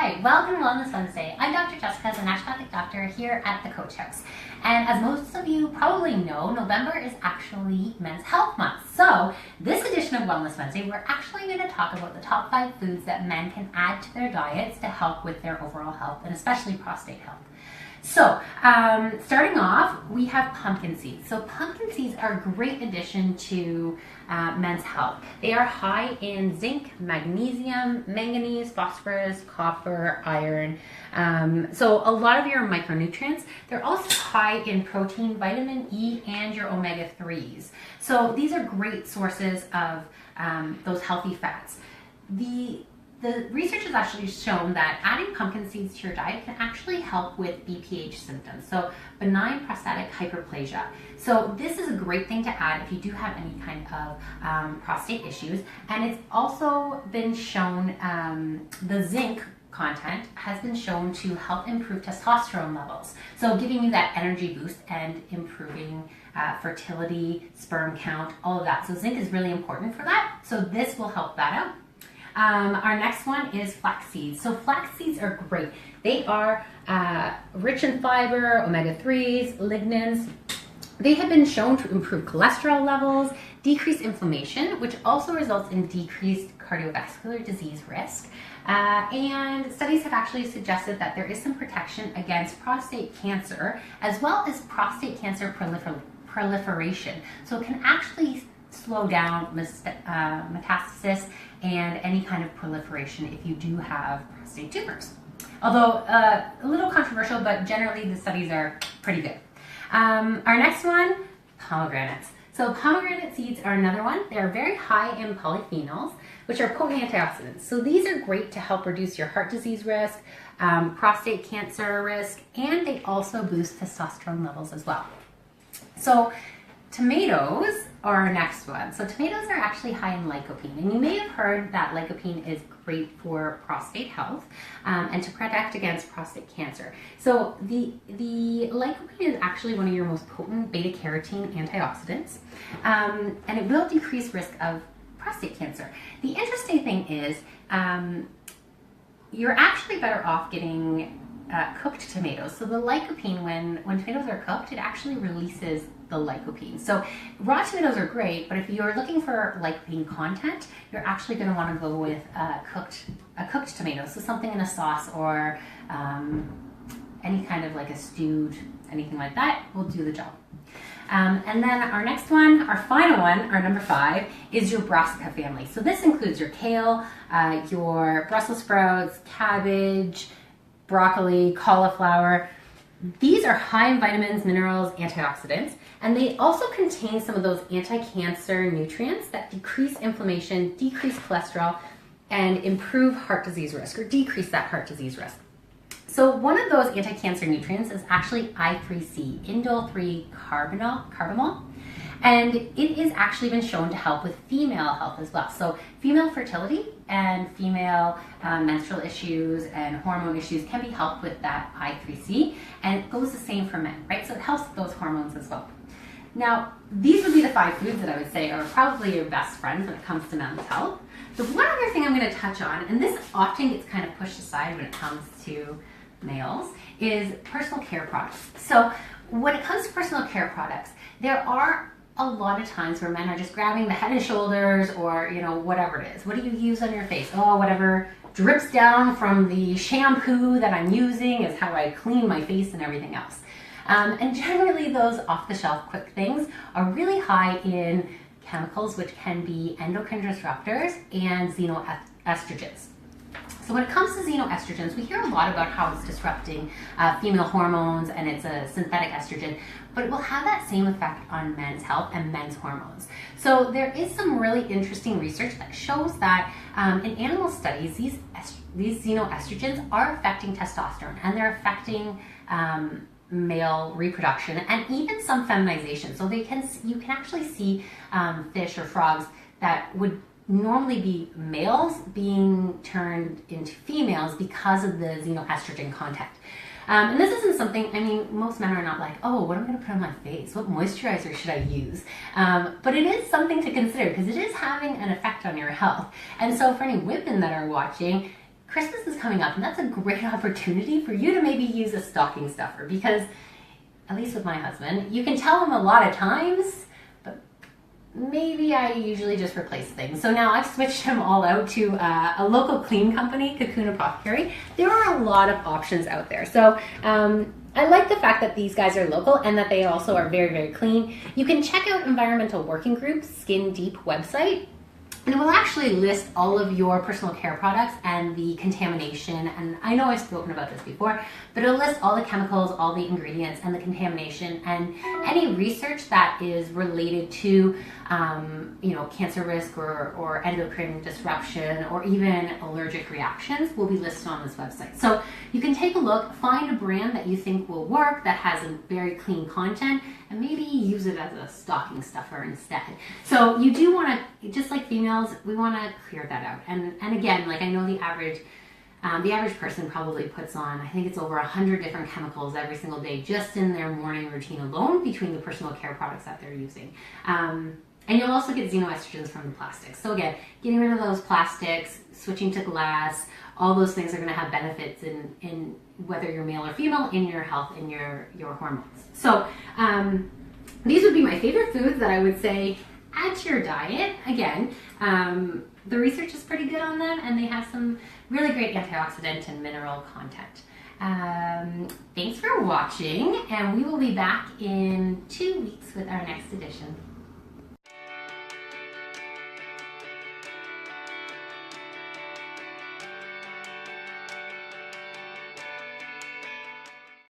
Hi, welcome to Wellness Wednesday. I'm Dr. Jessica, a naturopathic doctor here at the Coach House. And as most of you probably know, November is actually Men's Health Month. So this edition of Wellness Wednesday, we're actually going to talk about the top 5 foods that men can add to their diets to help with their overall health and especially prostate health. So, starting off, we have pumpkin seeds. So pumpkin seeds are a great addition to men's health. They are high in zinc, magnesium, manganese, phosphorus, copper, iron. So a lot of your micronutrients. They're also high in protein, vitamin E, and your omega-3s. So these are great sources of those healthy fats. The research has actually shown that adding pumpkin seeds to your diet can actually help with BPH symptoms, so benign prostatic hyperplasia. So this is a great thing to add if you do have any kind of prostate issues. And it's also been shown, the zinc content has been shown to help improve testosterone levels. So giving you that energy boost and improving fertility, sperm count, all of that. So zinc is really important for that. So this will help that out. Our next one is flax seeds. So flax seeds are great. They are rich in fiber, omega-3s, lignans. They have been shown to improve cholesterol levels, decrease inflammation, which also results in decreased cardiovascular disease risk. And studies have actually suggested that there is some protection against prostate cancer, as well as prostate cancer proliferation. So it can actually slow down metastasis and any kind of proliferation if you do have prostate tumors. Although a little controversial, but generally the studies are pretty good. Our next one, pomegranates. So pomegranate seeds are another one. They're very high in polyphenols, which are potent antioxidants. So these are great to help reduce your heart disease risk, prostate cancer risk, and they also boost testosterone levels as well. So tomatoes are our next one. So tomatoes are actually high in lycopene, and you may have heard that lycopene is great for prostate health and to protect against prostate cancer. So the lycopene is actually one of your most potent beta-carotene antioxidants, and it will decrease risk of prostate cancer. The interesting thing is you're actually better off getting cooked tomatoes. So the lycopene, when tomatoes are cooked, it actually releases the lycopene. So raw tomatoes are great, but if you're looking for lycopene content, you're actually going to want to go with a cooked tomato. So something in a sauce or any kind of like a stewed, anything like that will do the job. And then our next one, our final one, our number 5, is your brassica family. So this includes your kale, your Brussels sprouts, cabbage, broccoli, cauliflower. These are high in vitamins, minerals, antioxidants, and they also contain some of those anti-cancer nutrients that decrease inflammation, decrease cholesterol, and improve heart disease risk, or decrease that heart disease risk. So one of those anti-cancer nutrients is actually I3C, indole-3-carbamol, and it has actually been shown to help with female health as well. So female fertility and female menstrual issues and hormone issues can be helped with that I3C, and it goes the same for men, right? So it helps with those hormones as well. Now, these would be the 5 foods that I would say are probably your best friends when it comes to men's health. The one other thing I'm going to touch on, and this often gets kind of pushed aside when it comes to males, is personal care products. So when it comes to personal care products, there are a lot of times where men are just grabbing the head and shoulders, or whatever it is. What do you use on your face? Oh, whatever drips down from the shampoo that I'm using is how I clean my face and everything else. And generally those off-the-shelf quick things are really high in chemicals, which can be endocrine disruptors and xenoestrogens. So when it comes to xenoestrogens, we hear a lot about how it's disrupting female hormones, and it's a synthetic estrogen, but it will have that same effect on men's health and men's hormones. So there is some really interesting research that shows that in animal studies, these xenoestrogens are affecting testosterone, and they're affecting male reproduction and even some feminization. So you can actually see fish or frogs that would normally be males being turned into females because of the xenoestrogen content. And this isn't something, most men are not like, oh, what am I going to put on my face? What moisturizer should I use? But it is something to consider because it is having an effect on your health. And so for any women that are watching, Christmas is coming up, and that's a great opportunity for you to maybe use a stocking stuffer, because at least with my husband, you can tell him a lot of times, but maybe I usually just replace things. So now I've switched him all out to a local clean company, Cocoon Apothecary. There are a lot of options out there. So I like the fact that these guys are local and that they also are very, very clean. You can check out Environmental Working Group's Skin Deep website, and it will actually list all of your personal care products and the contamination. And I know I've spoken about this before, but it'll list all the chemicals, all the ingredients, and the contamination, and any research that is related to, cancer risk or endocrine disruption or even allergic reactions will be listed on this website. So you can take a look, find a brand that you think will work, that has a very clean content, and maybe use it as a stocking stuffer instead. So you do want to, just like females, we want to clear that out. And again, like I know the average person probably puts on, I think it's over 100 different chemicals every single day just in their morning routine alone between the personal care products that they're using. And you'll also get xenoestrogens from the plastics. So again, getting rid of those plastics, switching to glass, all those things are going to have benefits in whether you're male or female, in your health, in your hormones. So these would be my favorite foods that I would say add to your diet. Again, the research is pretty good on them, and they have some really great antioxidant and mineral content. Thanks for watching, and we will be back in 2 weeks with our next edition.